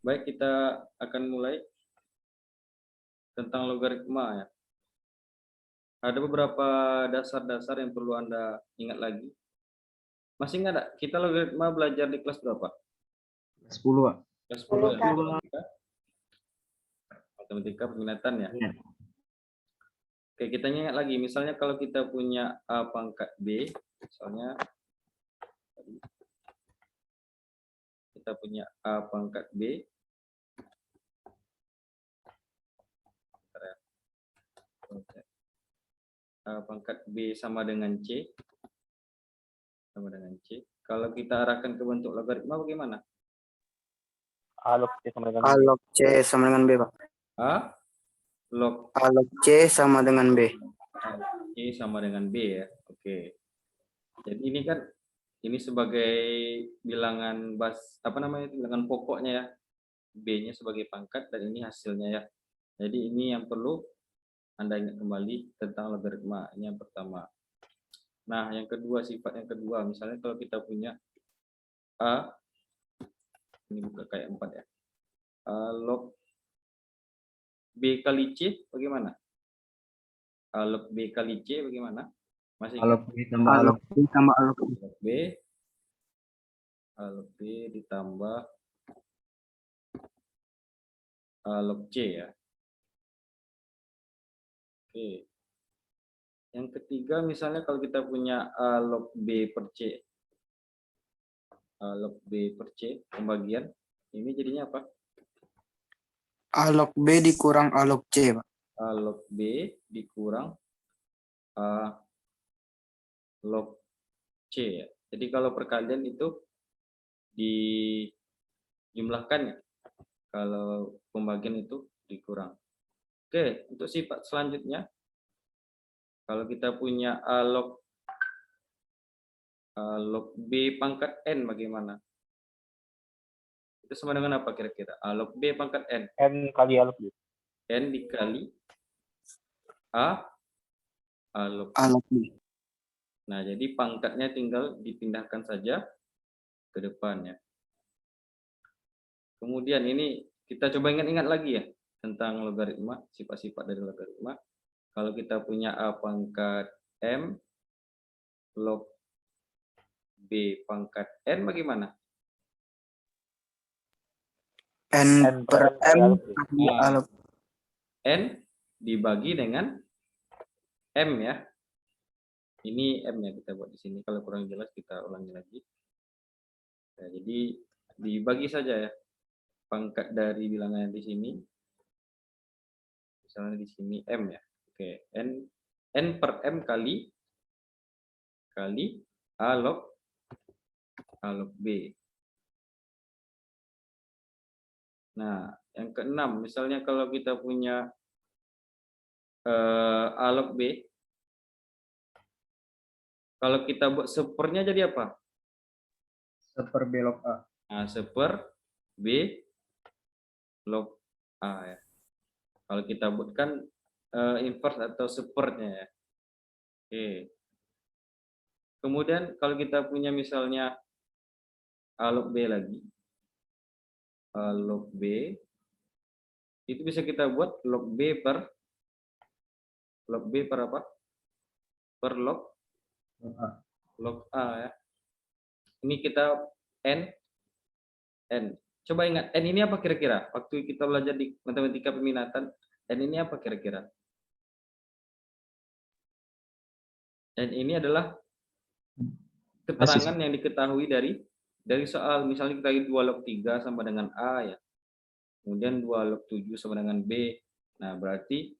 Baik, kita akan mulai tentang logaritma ya. Ada beberapa dasar-dasar yang perlu Anda ingat lagi. Masih ingat nggak? Kita logaritma belajar di kelas berapa? 10, Pak. Kelas 10 ya, matematika peminatan ya. Iya. Oke, kita ingat lagi. Misalnya kalau kita punya A pangkat B, misalnya kita punya A pangkat B, A pangkat B sama dengan C, Kalau kita arahkan ke bentuk logaritma bagaimana? A log C sama dengan A B. log C sama dengan B, Pak. A log A log C sama dengan B. A log C sama dengan B ya. Oke. Jadi ini kan sebagai bilangan bilangan pokoknya ya. B-nya sebagai pangkat dan ini hasilnya ya. Jadi ini yang perlu Anda ingat kembali tentang logaritma. Ini yang pertama. Nah, yang kedua, sifat yang kedua, misalnya kalau kita punya A, ini buka kayak 4 ya. A log B kali C bagaimana? A log B kali C bagaimana? Masih A log B tambah A log C tambah A log B. A log B ditambah A log C ya. Oke. Yang ketiga, misalnya kalau kita punya A log B per C. A log B per C, pembagian. Ini jadinya apa? A log B dikurang A log C, Pak. A log B dikurang A log C ya. Jadi kalau perkalian itu dijumlahkan ya. Kalau pembagian itu dikurang. Oke, untuk sifat selanjutnya. Kalau kita punya A log B pangkat N bagaimana? Itu sama dengan apa kira-kira? A log B pangkat N. N kali A log B. N dikali A log A log B. Nah, jadi pangkatnya tinggal dipindahkan saja ke depannya. Kemudian ini kita coba ingat-ingat lagi ya tentang logaritma, sifat-sifat dari logaritma. Kalau kita punya A pangkat M log B pangkat N bagaimana? N per M kali A log B. N dibagi dengan M ya. Ini M ya kita buat di sini. Kalau kurang jelas kita ulangi lagi. Nah, jadi dibagi saja ya. Pangkat dari bilangan di sini. Misalnya di sini M ya. Oke, N per M kali A log B. Nah, yang keenam, misalnya kalau kita punya A log B, kalau kita buat sepernya jadi apa? Seper B log A. Nah, seper B log A ya. Kalau kita buatkan inverse atau sepernya ya. Oke. Kemudian kalau kita punya misalnya A log B lagi. A log B itu bisa kita buat log B per apa? Per log A ya. Ini kita N. Coba ingat, N ini apa kira-kira? Waktu kita belajar di matematika peminatan, N ini apa kira-kira? N ini adalah keterangan yang diketahui dari soal. Misalnya kita 2 log 3 sama dengan A ya. Kemudian 2 log 7 sama dengan B. Nah, berarti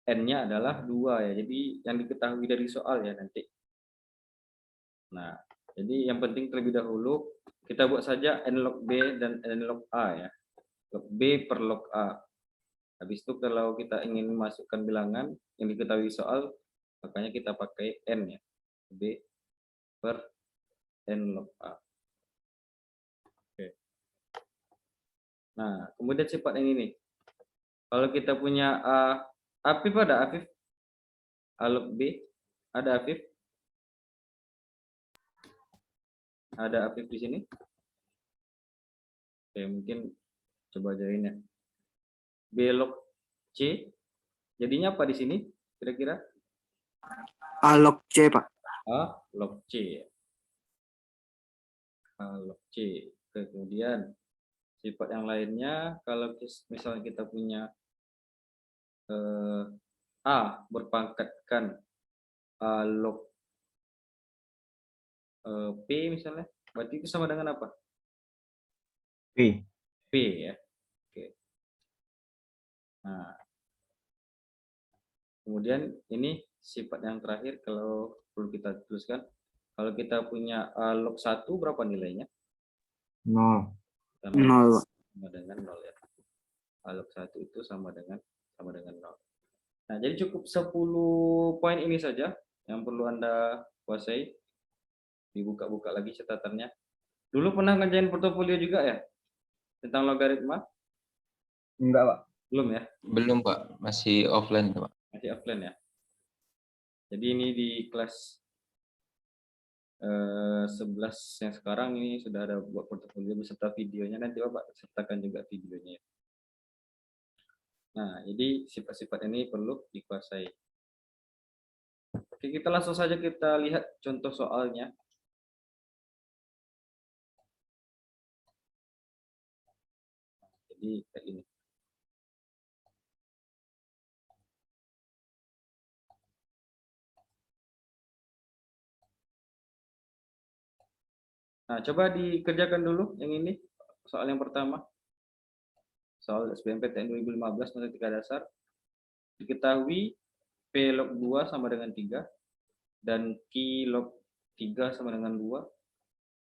N-nya adalah 2 ya. Jadi yang diketahui dari soal ya nanti. Nah, jadi yang penting terlebih dahulu kita buat saja N log B dan N log A ya. Log B per log A. Habis itu kalau kita ingin masukkan bilangan yang diketahui soal, makanya kita pakai N ya. B per N log A. Oke. Nah, kemudian sifat yang ini. Kalau kita punya Afif ada Afif? A log B ada Afif? Ada Afif di sini? Oke, mungkin coba ajarin ya. B log C, jadinya apa di sini kira-kira? A log C, Pak. A log C. A log C. Oke, kemudian sifat yang lainnya, kalau misalnya kita punya A berpangkatkan A log P misalnya, berarti itu sama dengan apa? P. P ya. Oke. Nah, kemudian ini sifat yang terakhir kalau perlu kita tuliskan. Kalau kita punya A log 1 berapa nilainya? 0. Sama 0, Pak. sama dengan 0 ya. A log 1 itu sama dengan 0. Nah, jadi cukup 10 poin ini saja yang perlu Anda kuasai. Dibuka-buka lagi catatannya. Dulu pernah ngerjain portofolio juga ya? Tentang logaritma? Enggak, Pak. Belum ya? Belum, Pak. Masih offline, Pak. Masih offline ya? Jadi ini di kelas 11 yang sekarang ini sudah ada buat portofolio beserta videonya, nanti Bapak sertakan juga videonya. Nah, jadi sifat-sifat ini perlu dikuasai. Oke, kita langsung saja kita lihat contoh soalnya. Jadi kayak ini. Nah, coba dikerjakan dulu yang ini, soal yang pertama. Soal SBMPTN 2015 matematika dasar. Diketahui P log 2 sama dengan 3 dan Q log 3 sama dengan 2.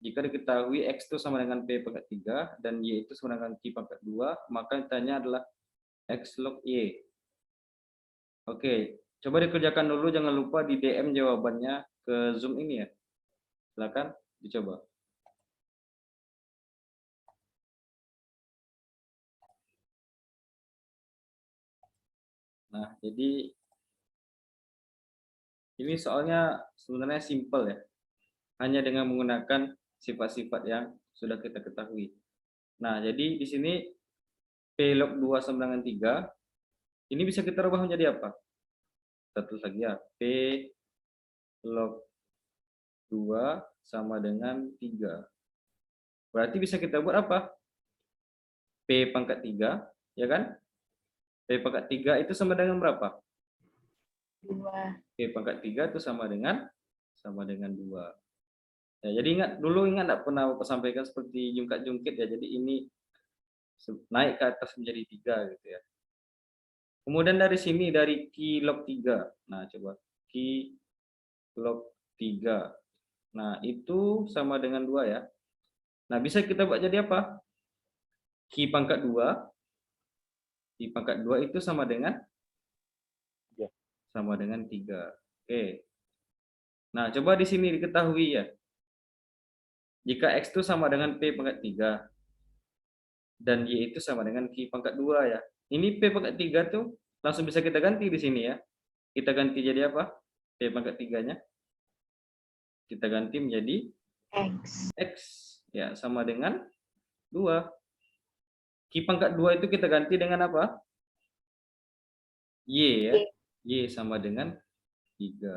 Jika diketahui X itu sama dengan P pangkat 3 dan Y itu sama dengan Q pangkat 2, maka ditanya adalah X log Y. Oke, coba dikerjakan dulu, jangan lupa di DM jawabannya ke Zoom ini ya. Silakan dicoba. Nah, jadi ini soalnya sebenarnya simple ya. Hanya dengan menggunakan sifat-sifat yang sudah kita ketahui. Nah, jadi di sini P log 2 sama dengan 3, ini bisa kita rubah menjadi apa? Kita tulis lagi ya, P log 2 sama dengan 3. Berarti bisa kita buat apa? P pangkat 3, ya kan? P pangkat 3 itu sama dengan berapa? 2. P pangkat 3 itu sama dengan 2. Ya, jadi ingat enggak pernah Bapak sampaikan seperti jungkat-jungkit ya. Jadi ini naik ke atas menjadi 3 gitu ya. Kemudian dari sini dari Q log 3. Nah, coba Q log 3. Nah, itu sama dengan 2 ya. Nah, bisa kita buat jadi apa? Q pangkat 2. Q pangkat 2 itu sama dengan 3. Oke. Nah, coba di sini diketahui ya. Jika X itu sama dengan P pangkat 3 dan Y itu sama dengan Q pangkat 2 ya. Ini P pangkat 3 tuh langsung bisa kita ganti di sini ya. Kita ganti jadi apa? P pangkat 3-nya. Kita ganti menjadi X. Ya, sama dengan 2. Q pangkat 2 itu kita ganti dengan apa? Y ya. Y sama dengan 3.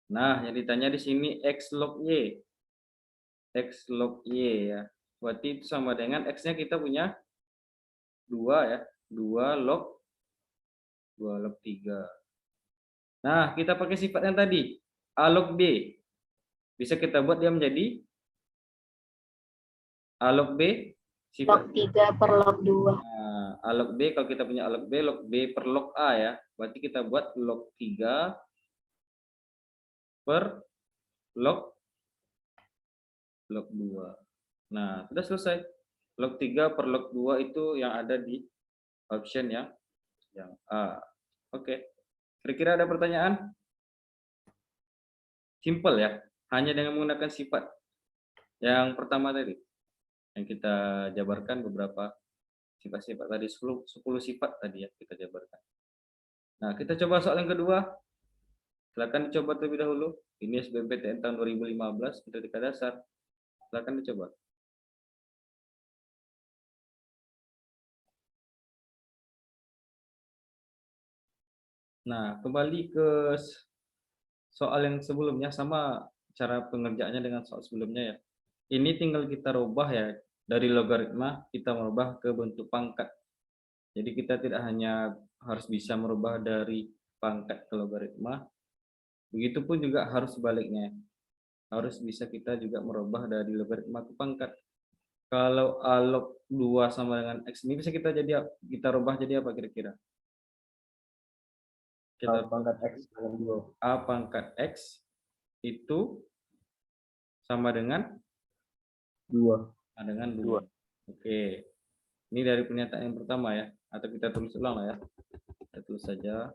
Nah, yang ditanya di sini X log Y. X log Y ya. Berarti itu sama dengan X-nya kita punya 2 ya. 2 log 3. Nah, kita pakai sifat yang tadi. A log B. Bisa kita buat dia menjadi A log B. Sifat Log 3 per log 2. Nah, A log B, kalau kita punya A log B per log A ya. Berarti kita buat log 3 per log 2. Nah, sudah selesai. Log 3 per log 2 itu yang ada di option yang A. Oke. Kira-kira ada pertanyaan? Simple ya. Hanya dengan menggunakan sifat yang pertama tadi. Yang kita jabarkan beberapa sifat-sifat tadi. 10 sifat tadi ya kita jabarkan. Nah, kita coba soal yang kedua. Silakan dicoba terlebih dahulu. Ini SBMPTN tahun 2015, matematika dasar. Silakan dicoba. Nah, kembali ke soal yang sebelumnya, sama cara pengerjaannya dengan soal sebelumnya ya. Ini tinggal kita rubah ya, dari logaritma kita merubah ke bentuk pangkat. Jadi kita tidak hanya harus bisa merubah dari pangkat ke logaritma, begitupun juga harus sebaliknya. Harus bisa kita juga merubah dari logaritma ke pangkat. Kalau A log 2 sama dengan X ini bisa kita rubah jadi apa kira-kira? A pangkat X dengan 2. A pangkat X itu sama dengan 2. dengan 2. Oke. Ini dari pernyataan yang pertama ya, atau kita tulis ulang lah ya. Kita tulis saja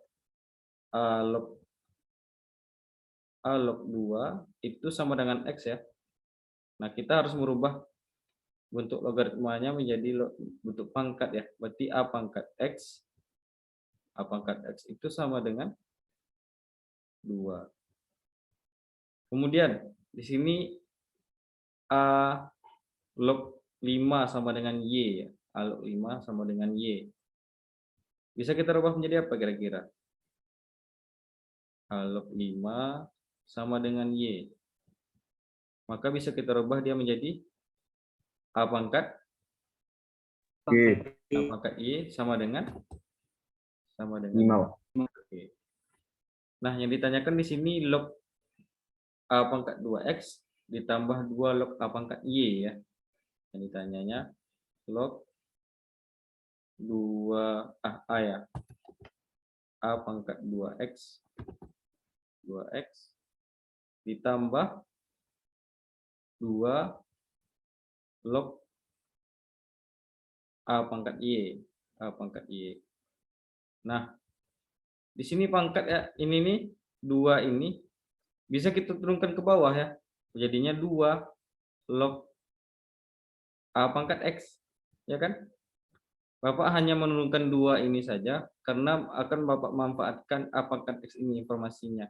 A log 2 itu sama dengan X ya. Nah, kita harus merubah bentuk logaritmanya menjadi bentuk pangkat ya. Berarti A pangkat X itu sama dengan 2. Kemudian di sini A log 5 sama dengan Y ya. A log 5 sama dengan Y. Bisa kita rubah menjadi apa kira-kira? A log 5 sama dengan Y. Maka bisa kita rubah dia menjadi A pangkat Y sama dengan 5. Oke. Nah, yang ditanyakan di sini log A pangkat 2X ditambah 2 log A pangkat Y ya. Yang ditanyanya log 2 A ya. A pangkat 2X ditambah 2 log A pangkat Y. Nah, di sini pangkat ya, ini nih 2 ini bisa kita turunkan ke bawah ya. Jadinya 2 log A pangkat X, ya kan? Bapak hanya menurunkan 2 ini saja karena akan Bapak manfaatkan A pangkat X ini informasinya.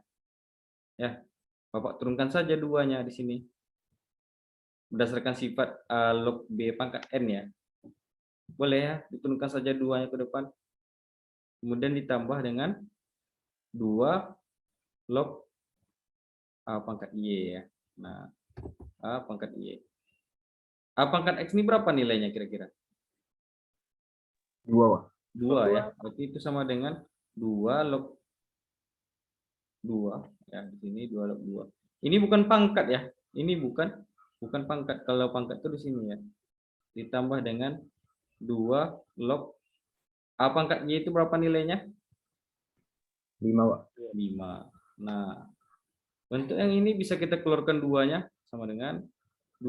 Ya, Bapak turunkan saja 2-nya di sini. Berdasarkan sifat A log B pangkat N ya. Boleh ya, diturunkan saja 2-nya ke depan. Kemudian ditambah dengan 2 log A pangkat Y ya. Nah, A pangkat Y. A pangkat X ini berapa nilainya kira-kira? 2, Pak. 2 ya. Berarti itu sama dengan 2 log 2 ya, di sini 2 log 2. Ini bukan pangkat ya. Ini bukan pangkat. Kalau pangkat itu di sini ya. Ditambah dengan 2 log A pangkat Y itu berapa nilainya? 5, Pak. 5. Nah, bentuk yang ini bisa kita keluarkan 2-nya sama dengan 2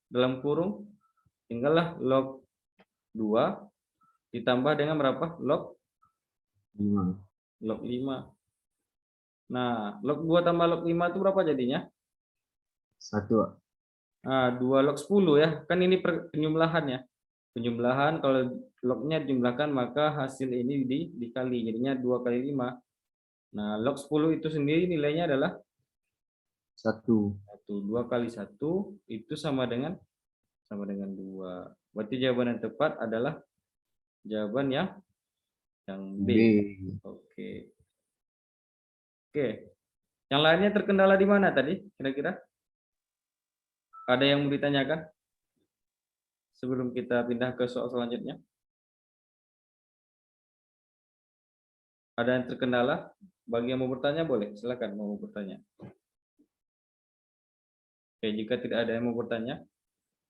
dalam kurung tinggallah log 2 ditambah dengan berapa? Log 5. 5. Nah, log 2 tambah log 5 itu berapa jadinya? 1, Pak. Nah, 2 log 10 ya. Kan ini penjumlahan ya. Penjumlahan kalau lognya dijumlahkan maka hasil ini dikali. Jadinya 2 kali 5. Nah, log 10 itu sendiri nilainya adalah 1. 2 kali 1 itu sama dengan 2. Berarti jawaban yang tepat adalah jawaban yang B. Oke. Yang lainnya terkendala di mana tadi kira-kira? Ada yang mau ditanyakan sebelum kita pindah ke soal selanjutnya? Ada yang terkendala? Bagi yang mau bertanya boleh, silakan mau bertanya. Oke, jika tidak ada yang mau bertanya,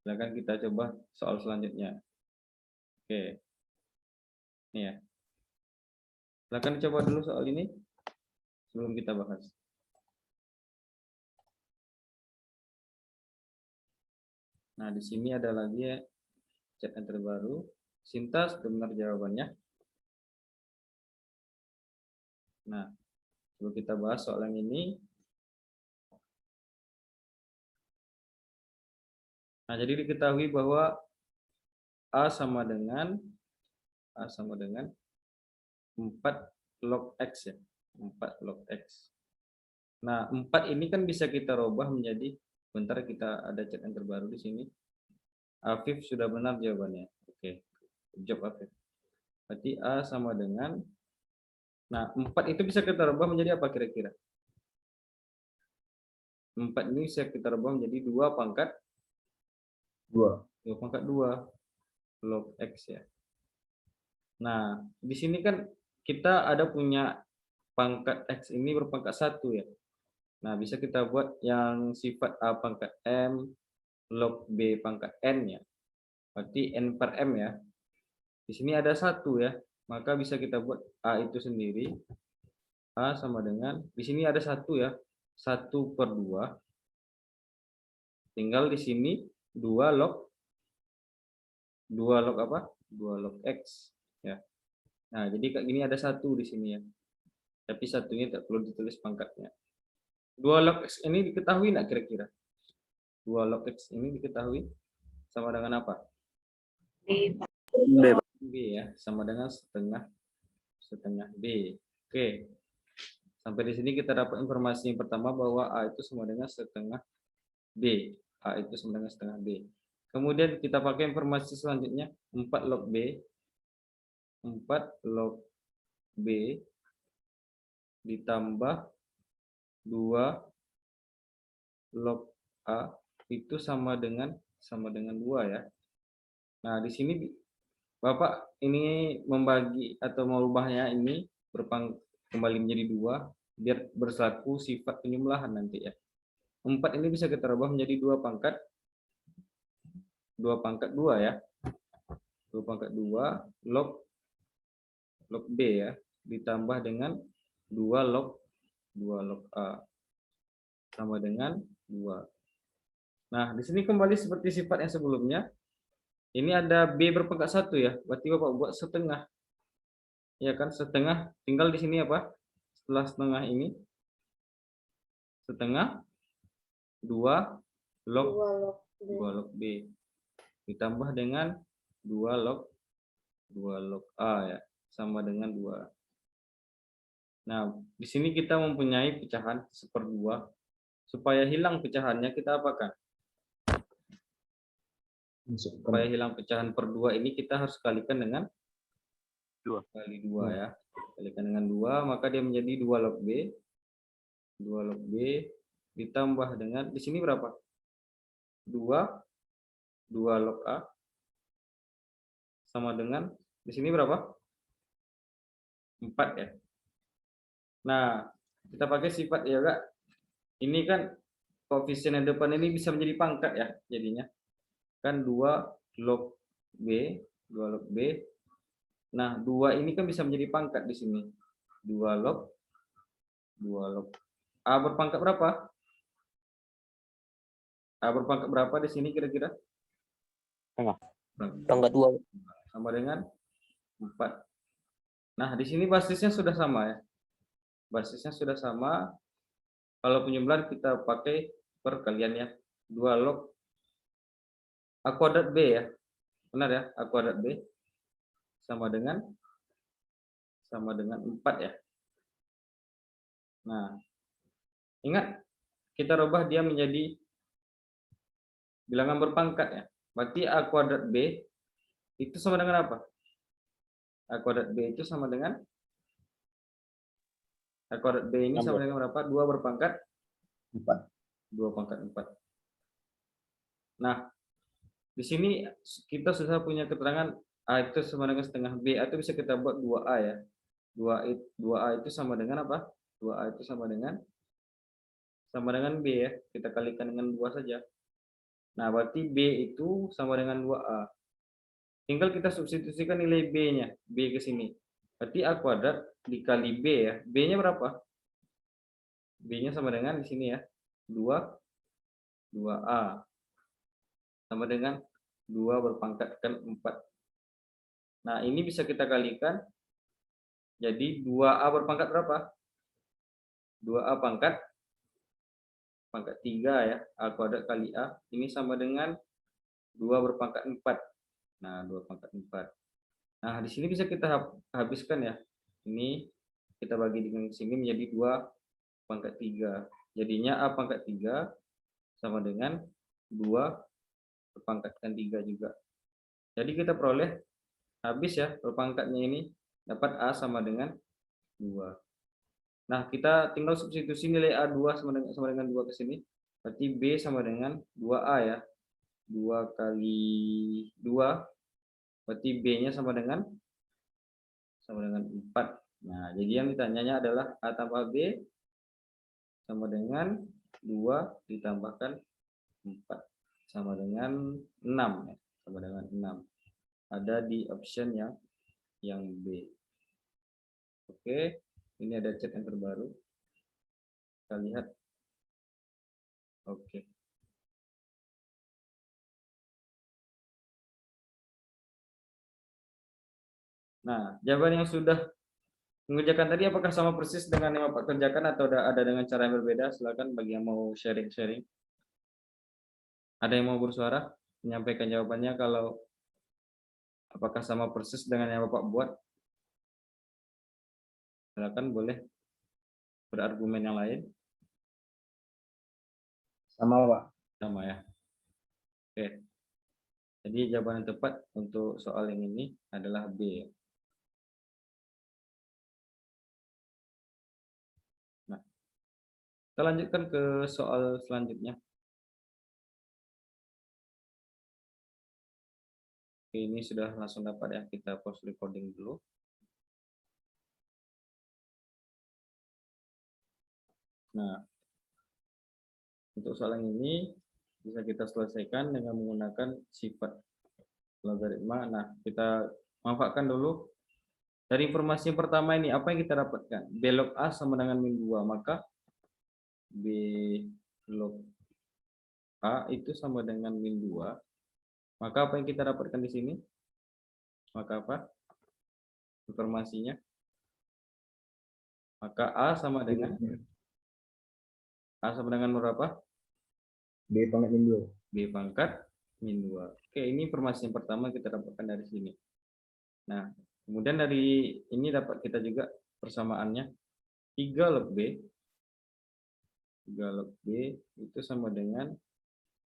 silakan kita coba soal selanjutnya. Oke. Ini ya. Silakan coba dulu soal ini sebelum kita bahas. Nah, di sini ada lagi chat yang terbaru. Sinta sudah benar jawabannya. Nah, sebelum kita bahas soal yang ini. Nah, jadi diketahui bahwa A sama dengan 4 log X ya. 4 log X. Nah, 4 ini kan bisa kita rubah menjadi, bentar kita ada chat yang terbaru di sini. Afif sudah benar jawabannya. Oke. Jawab Afif. Berarti A sama dengan Nah, 4 itu bisa kita rubah menjadi apa kira-kira? 4 ini bisa kita rubah menjadi 2 pangkat 2. 2 pangkat 2 log X ya. Nah, di sini kan kita ada punya pangkat X ini berpangkat 1 ya. Nah, bisa kita buat yang sifat A pangkat M, log B pangkat N ya. Berarti N per M ya. Di sini ada 1 ya. Maka bisa kita buat A itu sendiri. A sama dengan, di sini ada 1 ya. 1 per 2. Tinggal di sini 2 log apa? 2 log X ya. Nah, jadi kayak gini ada 1 di sini ya. Tapi satunya tak perlu ditulis pangkatnya. 2 log X ini diketahui enggak kira-kira? 2 log X ini diketahui sama dengan apa? B. B ya, sama dengan setengah B. Oke. Sampai di sini kita dapat informasi yang pertama bahwa A itu sama dengan setengah B. A itu sama dengan setengah B. Kemudian kita pakai informasi selanjutnya 4 log B. 4 log B ditambah 2 log A itu sama dengan 2 ya. Nah, di sini Bapak ini membagi atau merubahnya ini kembali menjadi 2 biar berlaku sifat penjumlahan nanti ya. 4 ini bisa kita rubah menjadi 2 pangkat 2 ya. 2 pangkat 2 log B ya ditambah dengan 2 log A sama dengan 2. Nah, di sini kembali seperti sifat yang sebelumnya. Ini ada B berpangkat 1 ya. Berarti Bapak buat setengah. Ya kan, setengah. Tinggal di sini apa? Setelah setengah ini setengah 2 log 2 log B ditambah dengan 2 log A ya, sama dengan 2. Nah, di sini kita mempunyai pecahan 1/2. Supaya hilang pecahannya kita apakan? Supaya hilang pecahan per 2 ini kita harus kalikan dengan 2 kali 2 ya. Kalikan dengan 2 maka dia menjadi 2 log B. 2 log B ditambah dengan di sini berapa? 2 log A sama dengan di sini berapa? 4 ya. Nah, kita pakai sifat ya Kak. Ini kan koefisien yang depan ini bisa menjadi pangkat ya jadinya. Kan 2 log B, 2 log B. Nah, 2 ini kan bisa menjadi pangkat di sini. 2 log A berpangkat berapa? A berpangkat berapa di sini kira-kira? Pangkat 2. Sama dengan 4. Nah, di sini basisnya sudah sama ya. Basisnya sudah sama. Kalau penjumlahan kita pakai perkalian ya. 2 log A kuadrat B ya. Benar ya? A kuadrat B sama dengan 4 ya. Nah, ingat kita rubah dia menjadi bilangan berpangkat ya. Berarti A kuadrat B itu sama dengan apa? A kuadrat B itu sama dengan A kuadrat B ini sama dengan berapa? 2 berpangkat 4. 2 pangkat 4. Nah, di sini kita sudah punya keterangan A itu sama dengan setengah B, atau bisa kita buat 2A ya. 2A itu sama dengan apa? 2A itu sama dengan B ya. Kita kalikan dengan 2 saja. Nah, berarti B itu sama dengan 2A. Tinggal kita substitusikan nilai B-nya. B ke sini. Berarti A kuadrat dikali B ya. B-nya berapa? B-nya sama dengan di sini ya. 2A. Sama dengan 2 berpangkatkan 4. Nah, ini bisa kita kalikan. Jadi 2A berpangkat berapa? 2A pangkat 3 ya. A kuadrat kali A. Ini sama dengan 2 berpangkat 4. Nah, 2 pangkat 4. Nah, di sini bisa kita habiskan ya. Ini kita bagi dengan sini menjadi 2 pangkat 3. Jadinya A pangkat 3 sama dengan 2 berpangkatkan 3 juga. Jadi kita peroleh habis ya perpangkatnya ini dapat A sama dengan 2. Nah, kita tinggal substitusi nilai A2 sama dengan 2 ke sini. Berarti B sama dengan 2A ya. 2 kali 2, berarti B-nya sama dengan 4. Nah, jadi yang ditanyanya adalah A tambah B sama dengan 2 ditambahkan 4 sama dengan 6 ya. Sama dengan 6. Ada di option yang B. Oke, ini ada chat yang terbaru. Kita lihat. Oke. Nah, jawaban yang sudah mengerjakan tadi apakah sama persis dengan yang Bapak kerjakan atau ada dengan cara yang berbeda? Silakan bagi yang mau sharing-sharing. Ada yang mau bersuara menyampaikan jawabannya kalau apakah sama persis dengan yang Bapak buat? Silakan boleh berargumen yang lain. Sama, Pak. Sama ya. Oke. Jadi jawaban yang tepat untuk soal yang ini adalah B. Nah, kita lanjutkan ke soal selanjutnya. Oke, ini sudah langsung dapat ya, kita pause recording dulu. Nah, untuk soal yang ini bisa kita selesaikan dengan menggunakan sifat logaritma. Nah, kita manfaatkan dulu dari informasi yang pertama ini, apa yang kita dapatkan? B log A sama dengan min 2, maka B log A itu sama dengan min 2. Maka apa yang kita dapatkan di sini? Maka apa? Informasinya. Maka A sama dengan berapa? B pangkat min 2. B pangkat min 2. Oke, ini informasi yang pertama kita dapatkan dari sini. Nah, kemudian dari ini dapat kita juga persamaannya. 3 log B. 3 log B itu sama dengan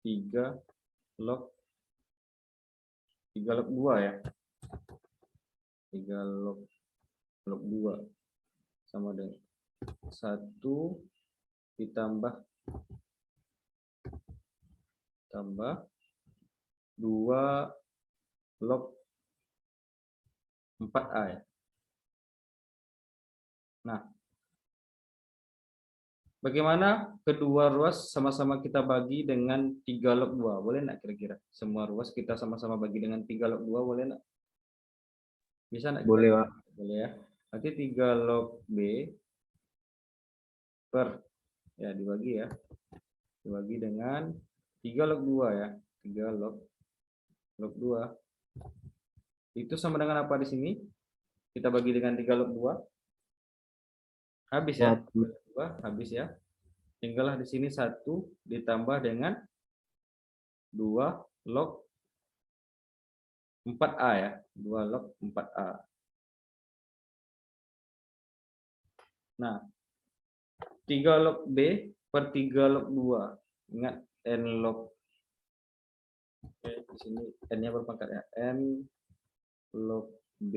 3 log 2 ya. 3 log 2 sama dengan 1 ditambah 2 log 4A ya. Nah, bagaimana kedua ruas sama-sama kita bagi dengan 3 log 2? Boleh enggak kira-kira? Semua ruas kita sama-sama bagi dengan 3 log 2, boleh enggak? Bisa enggak? Boleh, Pak. Boleh ya. Nanti 3 log B per, ya dibagi ya. Dibagi dengan 3 log 2 ya. 3 log 2. Itu sama dengan apa di sini? Kita bagi dengan 3 log 2. Habis ya. 2 habis ya. Tinggallah di sini 1 ditambah dengan 2 log 4A ya. 2 log 4A. Nah, 3 log B per 3 log 2. Ingat N log. Oke, di sini N-nya berpangkat ya. N log B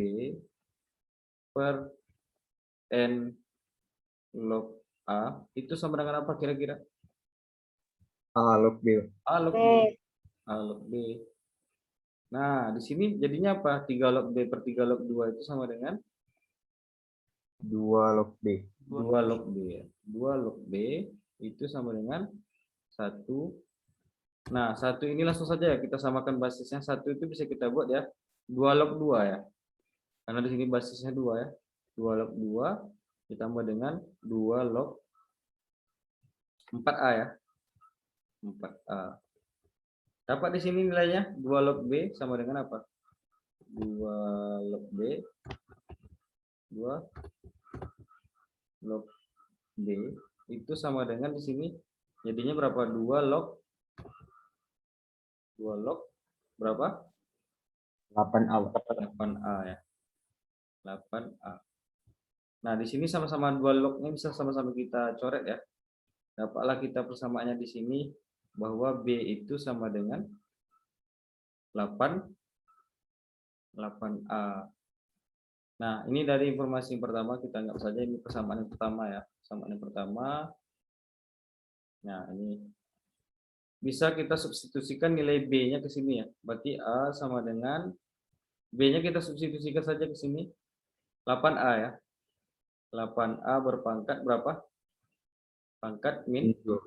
per N log A itu sama dengan apa kira-kira? A log B. A log B. B. A log B. Nah, di sini jadinya apa? 3 log B per 3 log 2 itu sama dengan 2 log B. 2 log B. 2 log B itu sama dengan 1. Nah, 1 ini langsung saja ya kita samakan basisnya. 1 itu bisa kita buat ya 2 log 2 ya. Karena di sini basisnya 2 ya. 2 log 2 ditambah dengan 2 log 4A ya. 4A. Dapat di sini nilainya 2 log B sama dengan apa? 2 log B 2 log B itu sama dengan di sini jadinya berapa? 2 log berapa? 8A. 8A ya. 8A. Nah, di sini sama-sama 2 lognya bisa sama-sama kita coret ya. Dapatlah kita persamaannya di sini bahwa B itu sama dengan 8A. Nah, ini dari informasi yang pertama, kita anggap saja ini persamaan yang pertama ya. Persamaan yang pertama. Nah, ini bisa kita substitusikan nilai B-nya ke sini ya. Berarti A sama dengan B-nya kita substitusikan saja ke sini. 8A ya. 8A berpangkat berapa? Pangkat min 2.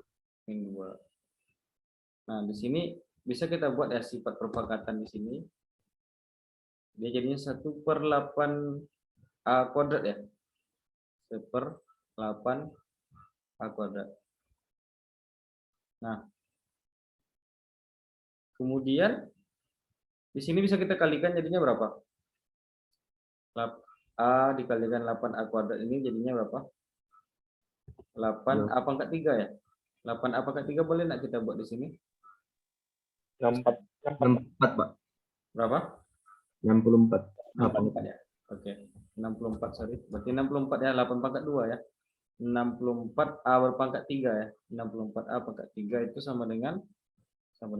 Nah, di sini bisa kita buat ya sifat perpangkatan di sini. Dia jadinya 1/8A kuadrat ya. 1/8A kuadrat. Nah, kemudian di sini bisa kita kalikan jadinya berapa? A dikalikan 8A kuadrat ini jadinya berapa? 8A pangkat 3 ya. 8A pangkat 3 boleh nggak kita buat di sini? 64, Pak. Berapa? 64. 64 ya. Oke. 64 sorry. Berarti 64 ya, 8 pangkat 2 ya. 64A berpangkat 3 ya. 64A pangkat 3 itu sama dengan 1.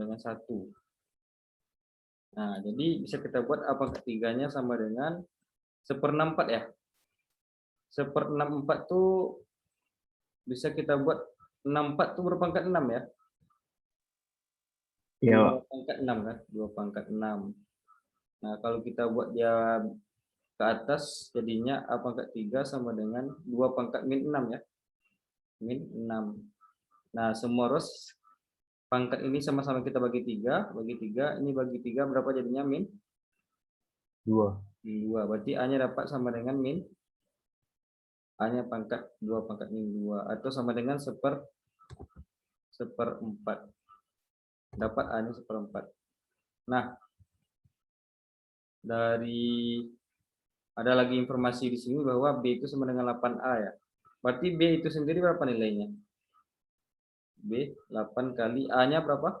Nah, jadi bisa kita buat A pangkat 3-nya sama dengan 1/64 ya. 1/64 tuh bisa kita buat 64 tuh berpangkat 6 ya. Iya, 2 pangkat 6 kan? 2 pangkat 6. Nah, kalau kita buat dia ke atas jadinya A pangkat 3 sama dengan 2 pangkat min 6 ya. Min 6. Nah, semua rows pangkat ini sama-sama kita bagi 3. Bagi 3, ini bagi 3 berapa jadinya min? 2. 2. Berarti A-nya dapat sama dengan min. A-nya pangkat 2 pangkat min 2. Atau sama dengan 1/4. Dapat A-nya 1/4. Nah, ada lagi informasi di sini bahwa B itu sama dengan 8A ya. Berarti B itu sendiri berapa nilainya? B 8 kali A-nya berapa?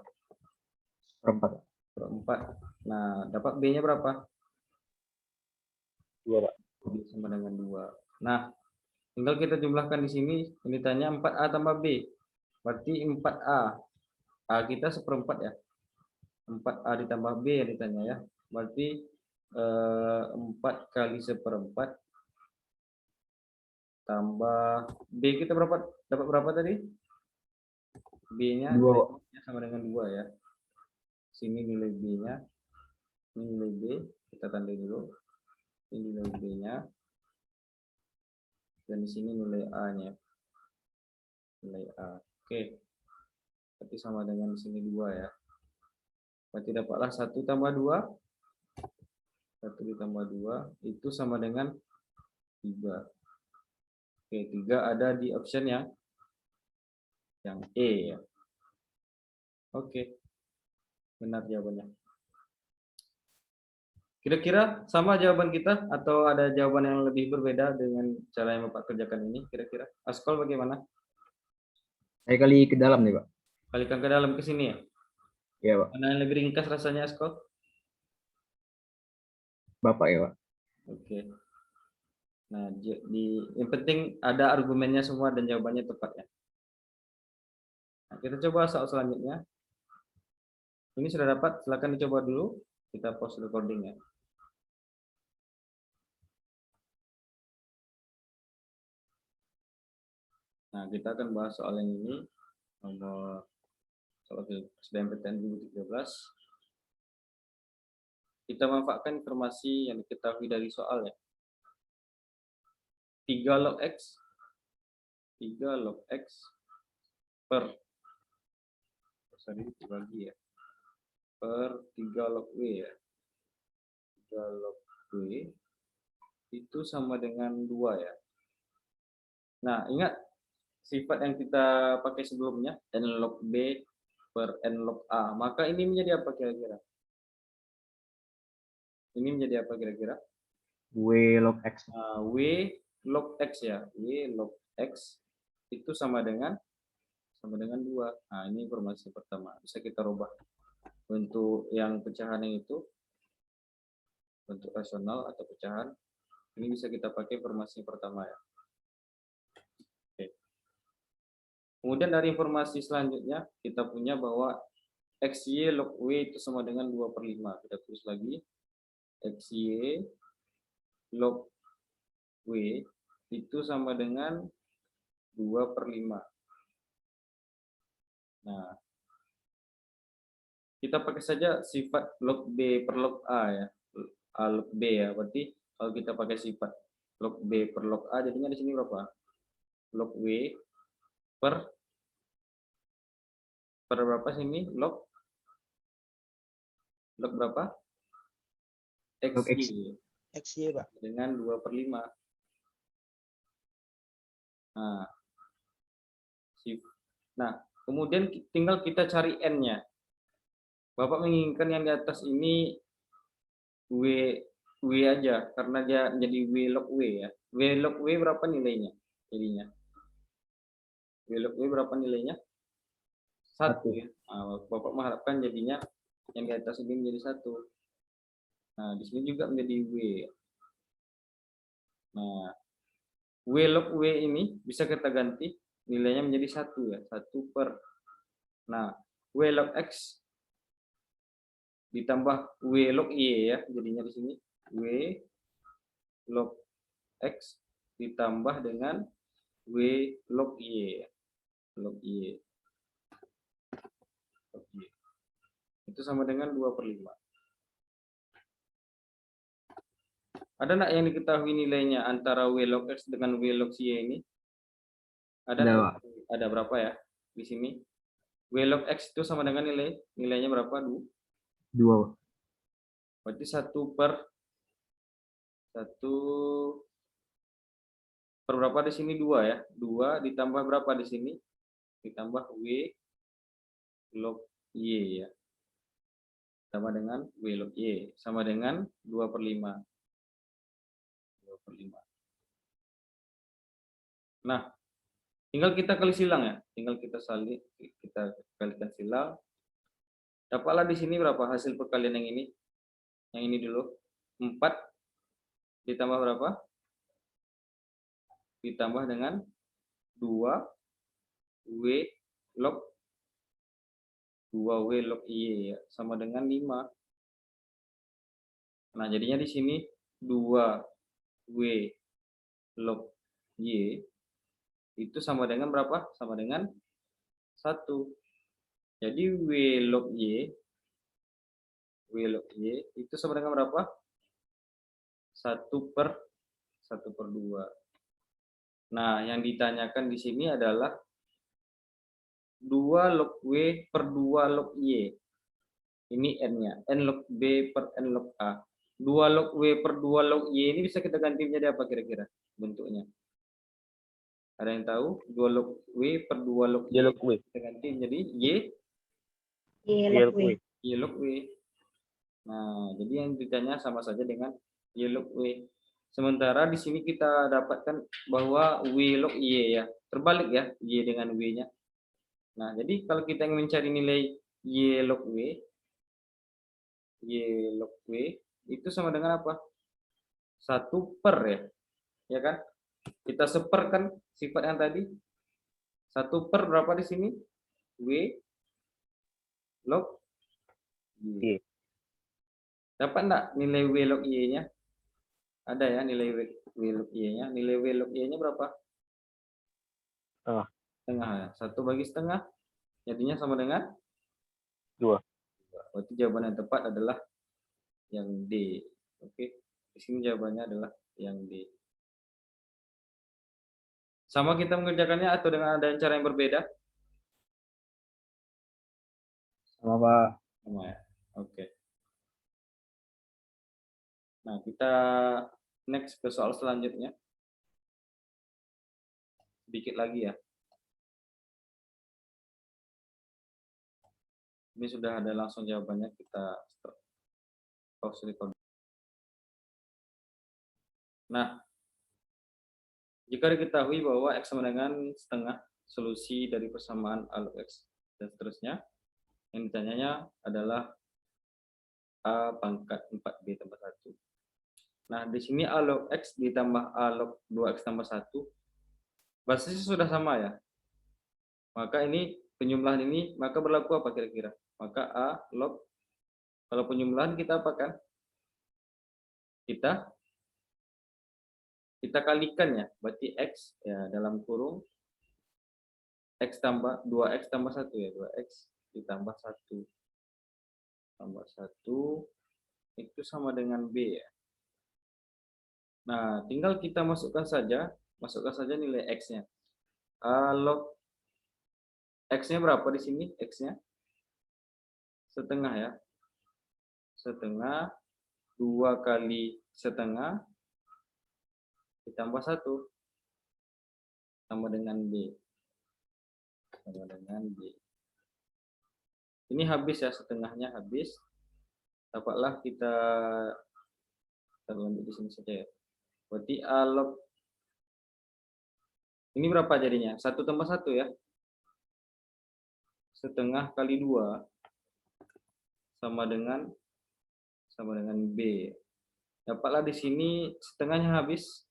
4. 4. Nah, dapat B-nya berapa? 2, Pak. B sama dengan 2. Nah, tinggal kita jumlahkan di sini. Ini tanya 4A tambah B. Berarti 4A. A kita 1/4 ya. 4A ditambah B yang ditanya ya. Berarti 4 kali 1/4 tambah B kita berapa? Dapat berapa tadi? B-nya 2. sama dengan 2 ya. Sini nilai B-nya. Ini nilai B, kita tandai dulu. Ini nilai B-nya. Dan di sini nilai A-nya. Nilai A. Oke. Berarti sama dengan di sini 2 ya. Berarti dapatlah 1 tambah 2. 1 ditambah 2 itu sama dengan 3. Oke, 3 ada di option yang E ya. Oke. Benar jawabannya. Kira-kira sama jawaban kita atau ada jawaban yang lebih berbeda dengan cara yang Bapak kerjakan ini kira-kira? Askol bagaimana? Saya kali ke dalam nih, Pak. Kalikan ke dalam ke sini ya. Iya, Pak. Mana yang lebih ringkas rasanya Askol? Bapak ya, Pak. Oke. Nah, yang penting ada argumennya semua dan jawabannya tepat ya. Nah, kita coba soal selanjutnya. Ini sudah dapat, silakan dicoba dulu. Kita pause recording ya. Nah, kita akan bahas soal yang ini. Nomor soal SBMPTN 2013. Kita manfaatkan informasi yang diketahui dari soal ya. 3 log X per dibagi ya. Per 3 log W ya. 3 log W itu sama dengan 2 ya. Nah, ingat sifat yang kita pakai sebelumnya, n log B per n log A. Maka ini menjadi apa kira-kira? Ini menjadi apa kira-kira? W log X. W log X ya. W log X itu sama dengan 2. Nah, ini informasi pertama. Bisa kita rubah. Untuk yang pecahan yang itu, bentuk rasional atau pecahan, ini bisa kita pakai informasi pertama ya. Oke. Kemudian dari informasi selanjutnya, kita punya bahwa XY log W itu sama dengan 2/5. Kita tulis lagi. XY log W itu sama dengan 2/5. Nah, kita pakai saja sifat log B per log A ya. A log B ya. Berarti kalau kita pakai sifat log B per log A, jadinya di sini berapa? Log W per berapa sini? Log berapa? Log X. XY XY, Pak. dengan 2/5. Nah, nah, kemudian tinggal kita cari N-nya. Bapak menginginkan yang di atas ini W aja, karena dia menjadi W log W ya. W log W berapa nilainya? Jadinya. W log W berapa nilainya? 1 ya. Nah, Bapak mengharapkan jadinya yang di atas ini menjadi 1. Nah, di sini juga menjadi W. Nah, W log W ini bisa kita ganti nilainya menjadi 1 ya. 1 per. Nah, W log X ditambah W log Y ya. Jadinya di sini W log X ditambah dengan W log Y. Log Y. Log Y. Itu sama dengan 2/5. Ada nggak yang diketahui nilainya antara W log X dengan W log Y ini? Ada Ada, nggak? Ada berapa ya di sini? W log X itu sama dengan nilainya berapa? 2. Berarti 1 per berapa di sini? 2 ya. 2 ditambah berapa di sini? Ditambah W log Y ya. Sama dengan W log Y. Sama dengan 2/5. 2/5. Nah, tinggal kita kali silang ya. Tinggal kita kalikan silang. Dapatlah di sini berapa hasil perkalian yang ini? Yang ini dulu. 4 ditambah berapa? Ditambah dengan 2 W log 2W log Y ya, sama dengan 5. Nah, jadinya di sini 2W log Y itu sama dengan berapa? Sama dengan 1. Jadi W log Y itu sama dengan berapa? 1 per 2. Nah, yang ditanyakan di sini adalah 2 log W per 2 log Y. Ini N-nya. N log B per N log A. 2 log W per 2 log Y ini bisa kita ganti menjadi apa kira-kira bentuknya? Ada yang tahu? 2 log W per 2 log Y. Kita ganti menjadi Y log W. Y log W. Nah, jadi yang ditanya sama saja dengan Y log W. Sementara di sini kita dapatkan bahwa W log Y ya. Terbalik ya, Y dengan W-nya. Nah, jadi kalau kita ingin mencari nilai Y log W itu sama dengan apa? 1 per ya. Ya kan? Kita seperkan sifat yang tadi. 1 per berapa di sini? W log Y. Dapat enggak nilai W log Y-nya? Ada ya nilai W log Y-nya. Nilai W log Y-nya berapa? Setengah ya. 1 bagi setengah. Jadinya sama dengan 2. Berarti jawaban yang tepat adalah yang D. Oke. Di sini jawabannya adalah yang D. Sama kita mengerjakannya atau dengan ada cara yang berbeda? Sama, Pak. Sama ya. Oke. Nah, kita next ke soal selanjutnya. Sedikit lagi ya. Ini sudah ada langsung jawabannya, kita pause record. Nah, jika diketahui bahwa X sama dengan setengah solusi dari persamaan A log X dan seterusnya, yang ditanyanya adalah A pangkat 4B tambah 1. Nah, di sini A log X ditambah A log 2X tambah 1, basisnya sudah sama ya. Maka ini penjumlahan ini, maka berlaku apa kira-kira? Maka A log, kalau penjumlahan kita apa kan? Kita kita kalikan ya, berarti X ya dalam kurung X tambah 2X tambah 1 ya, 2X ditambah 1 tambah 1 itu sama dengan B ya. Nah, tinggal kita masukkan saja nilai X-nya. Log X-nya berapa di sini? X-nya setengah ya. Setengah 2 kali setengah ditambah 1 sama dengan B. Sama dengan B. Ini habis ya, setengahnya habis. Dapatlah kita lanjut di sini saja ya. Berarti A log ini berapa jadinya? 1 tambah 1 ya. Setengah kali 2 sama dengan B. Dapatlah di sini setengahnya habis.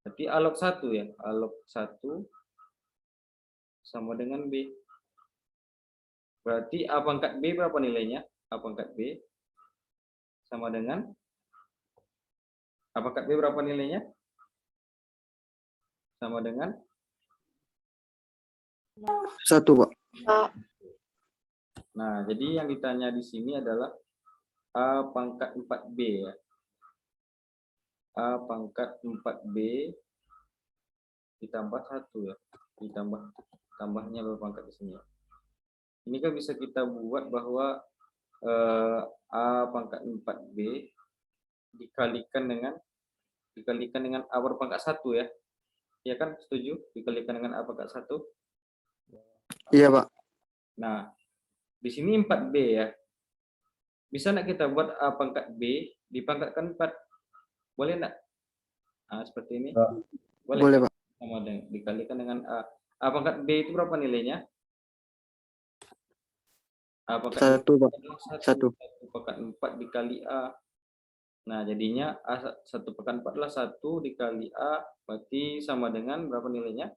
Berarti A log 1 ya. A log 1 sama dengan B. Berarti A pangkat B berapa nilainya? A pangkat B sama dengan A pangkat B berapa nilainya? Sama dengan 1, Pak. Nah, jadi yang ditanya di sini adalah A pangkat 4B ya. A pangkat 4B ditambah 1 ya. Tambahnya berpangkat di sini ya. Ini kan bisa kita buat bahwa A pangkat 4B dikalikan dengan A berpangkat 1 ya. Ya kan, setuju? Dikalikan dengan A pangkat 1. Iya, Pak. Nah, di sini 4B ya. Bisa enggak kita buat A pangkat B dipangkatkan 4? Boleh enggak? Nah, seperti ini. Boleh, Pak. Sama dengan dikalikan dengan A. A pangkat B itu berapa nilainya? A pangkat 1, Pak. 1 1. pangkat 4 dikali A. Nah, jadinya A 1 pangkat 4 adalah 1 dikali A, berarti sama dengan berapa nilainya?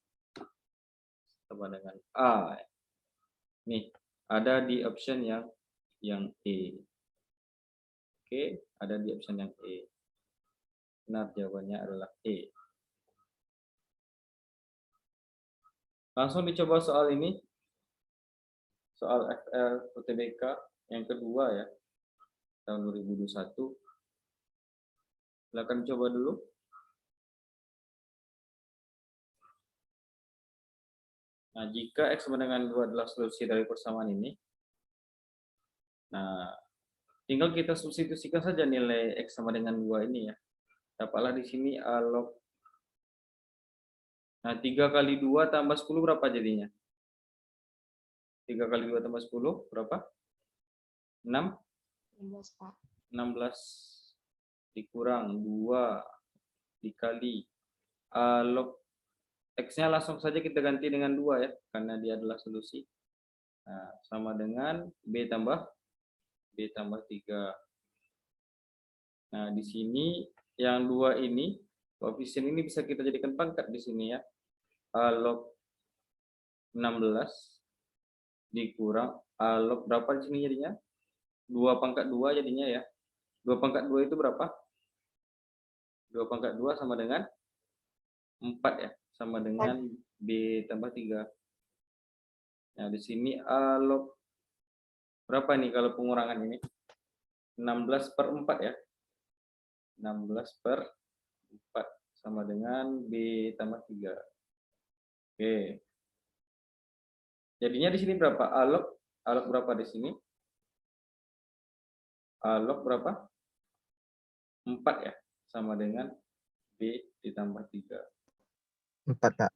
Sama dengan A. Nih, ada di option yang E. Oke, ada di option yang E. Benar, jawabannya adalah E. Langsung dicoba soal ini. Soal FL UTBK yang kedua ya. Tahun 2021. Silakan coba dulu. Nah, jika X sama dengan 2 adalah solusi dari persamaan ini. Nah, tinggal kita substitusikan saja nilai X sama dengan 2 ini ya. Dapatlah di sini A log. Nah, 3 kali 2 tambah 10 berapa jadinya? 3 kali 2 tambah 10 berapa? 6? 16, Pak. 16 dikurang 2 dikali A log X-nya langsung saja kita ganti dengan 2 ya, karena dia adalah solusi. Nah, sama dengan B tambah 3. Nah, di sini yang 2 ini, koefisien ini bisa kita jadikan pangkat di sini ya. A log 16 dikurang A log berapa di sini jadinya? 2 pangkat 2 jadinya ya. 2 pangkat 2 itu berapa? 2 pangkat 2 sama dengan 4 ya. Sama dengan B tambah 3. Nah, di sini A log berapa nih kalau pengurangan ini? 16/4 ya. 16/4 sama dengan B tambah 3. Oke. Jadinya di sini berapa? A log berapa di sini? A log berapa? 4 ya. Sama dengan B ditambah 3. 4, Kak.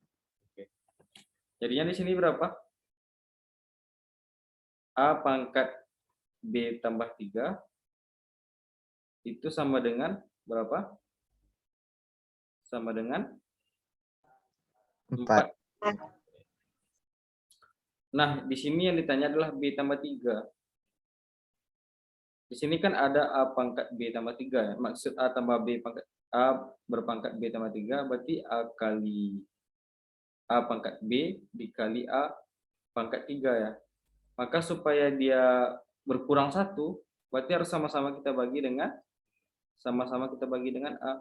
Oke. Jadinya di sini berapa? A pangkat B tambah 3 itu sama dengan berapa? Sama dengan 4. 4. Nah, di sini yang ditanya adalah B tambah 3. Di sini kan ada A pangkat B tambah 3 ya. Maksud A tambah B pangkat A berpangkat B tambah 3 berarti A kali A pangkat B dikali A pangkat 3 ya. Maka supaya dia berkurang 1, berarti harus sama-sama kita bagi dengan A.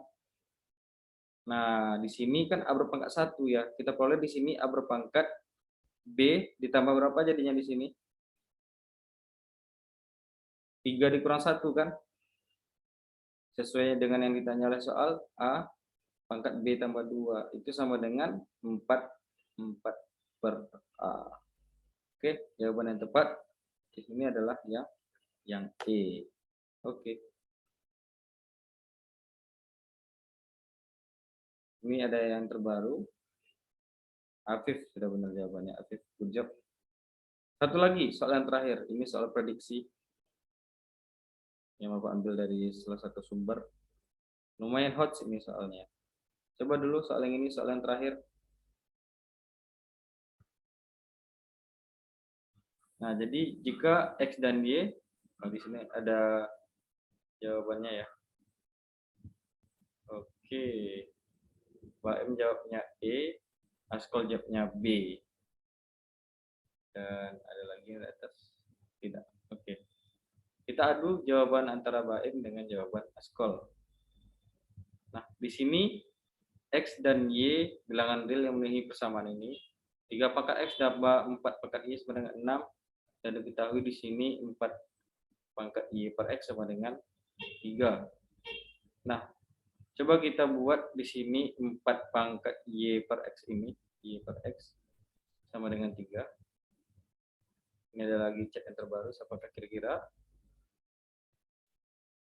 Nah, di sini kan A berpangkat 1 ya. Kita peroleh di sini A berpangkat B ditambah berapa jadinya di sini? 3 dikurang 1 kan? Sesuai dengan yang ditanya oleh soal, A pangkat B tambah 2. Itu sama dengan 4 per A. Oke, jawaban yang tepat di sini adalah yang E. Oke. Ini ada yang terbaru. Afif sudah benar jawabannya. Afif, good job. Satu lagi, soal yang terakhir. Ini soal prediksi yang Bapak ambil dari salah satu sumber. Lumayan hot ini soalnya. Coba dulu soal yang ini, soal yang terakhir. Nah, jadi jika X dan Y, nah di sini ada jawabannya ya. Oke. Mbak M jawabnya E, Askol jawabnya B. Dan ada lagi di atas. Tidak. Oke. Kita adu jawaban antara Mbak M dengan jawaban Askol. Nah, di sini X dan Y bilangan real yang memenuhi persamaan ini. 3 pangkat X tambah 4 pangkat Y sama dengan 6. Dan diketahui di sini 4 pangkat Y per X sama dengan 3. Nah, coba kita buat di sini 4 pangkat Y per X ini. Y per X sama dengan 3. Ini ada lagi cek yang terbaru. Apakah kira-kira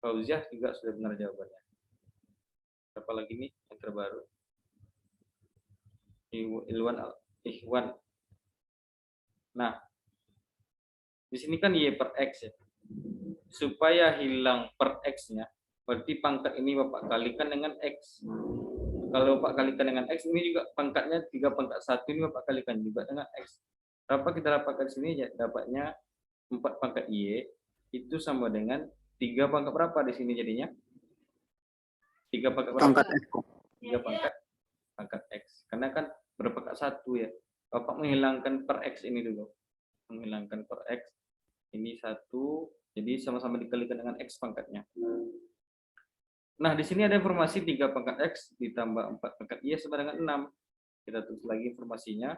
Fauziah juga sudah benar jawabannya. Apa lagi nih yang terbaru? Ikhwan. Nah, di sini kan Y per X ya. Supaya hilang per X-nya, berarti pangkat ini Bapak kalikan dengan X. Kalau Bapak kalikan dengan X, ini juga pangkatnya 3 pangkat 1 ini Bapak kalikan juga dengan X. Berapa kita dapatkan sini ya? Dapatnya 4 pangkat Y itu sama dengan 3 pangkat berapa di sini jadinya? 3 pangkat berapa? Pangkat X. 3 pangkat X. Karena kan berpangkat 1 ya. Bapak menghilangkan per X ini dulu. Menghilangkan per X. Ini 1, jadi sama-sama dikalikan dengan X pangkatnya. Nah, di sini ada informasi 3 pangkat X ditambah 4 pangkat Y sama dengan 6. Kita tulis lagi informasinya.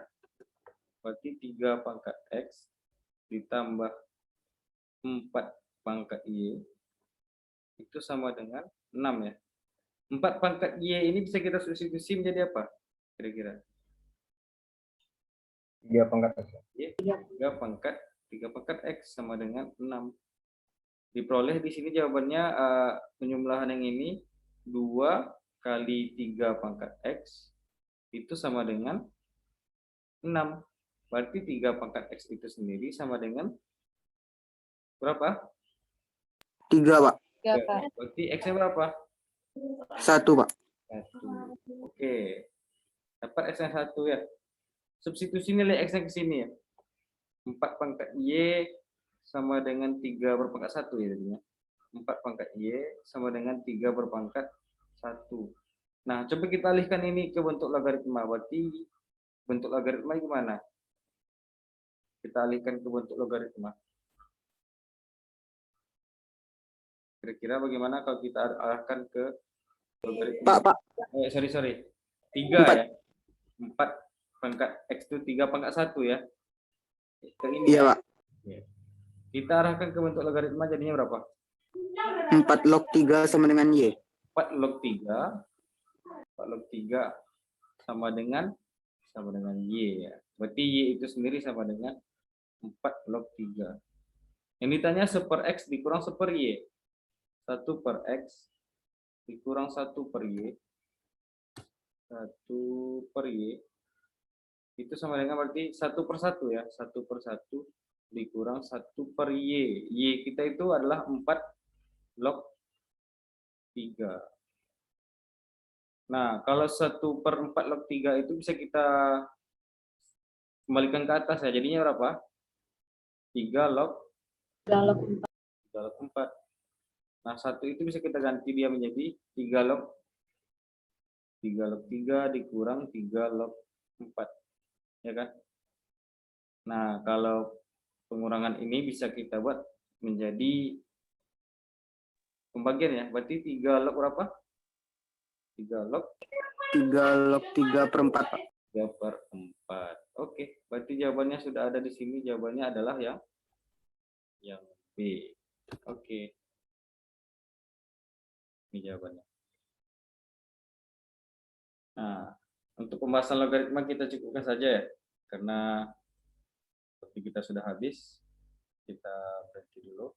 Berarti 3 pangkat X ditambah 4 pangkat Y itu sama dengan 6 ya. 4 pangkat Y ini bisa kita substitusi menjadi apa? Kira-kira. 3 pangkat X. 3 pangkat X sama dengan 6. Diperoleh di sini jawabannya penjumlahan yang ini 2 kali 3 pangkat X itu sama dengan 6. Berarti 3 pangkat X itu sendiri sama dengan berapa? 3, Pak. 3, Pak. Berarti X-nya berapa? 1, Pak. 1. Oke. Dapat X-nya 1 ya. Substitusi nilai X-nya ke sini ya. 4 pangkat Y sama dengan 3 berpangkat 1 ya jadinya. 4 pangkat Y sama dengan 3 berpangkat 1. Nah, coba kita alihkan ini ke bentuk logaritma. Berarti bentuk logaritma gimana? Kita alihkan ke bentuk logaritma. Kira-kira bagaimana kalau kita arahkan ke logaritma? Pak. Sorry. 3 ya. 4 pangkat X itu 3 pangkat 1 ya. Iya, Pak. Kita arahkan ke bentuk logaritma jadinya berapa? 4 log 3 sama dengan Y. 4 log 3 sama dengan Y ya. Berarti Y itu sendiri sama dengan 4 log 3. Yang ditanya 1 per X dikurang 1 per Y. 1 per X dikurang 1 per Y. 1 per Y itu sama dengan berarti 1 per 1 ya. 1 per 1 dikurang 1 per Y. Y kita itu adalah 4 log 3. Nah, kalau 1 per 4 log 3 itu bisa kita kembalikan ke atas ya. Jadinya berapa? 3 log 4. 3 log 4. Nah, 1 itu bisa kita ganti dia menjadi 3 log 3 dikurang 3 log 4. Ya kan? Nah, kalau pengurangan ini bisa kita buat menjadi pembagian ya. Berarti 3 log berapa? 3 log log 3/4, Pak. 3/4. Oke, berarti jawabannya sudah ada di sini. Jawabannya adalah yang B. Oke. Ini jawabannya. Nah, untuk pembahasan logaritma kita cukupkan saja ya, karena waktu kita sudah habis. Kita berhenti dulu.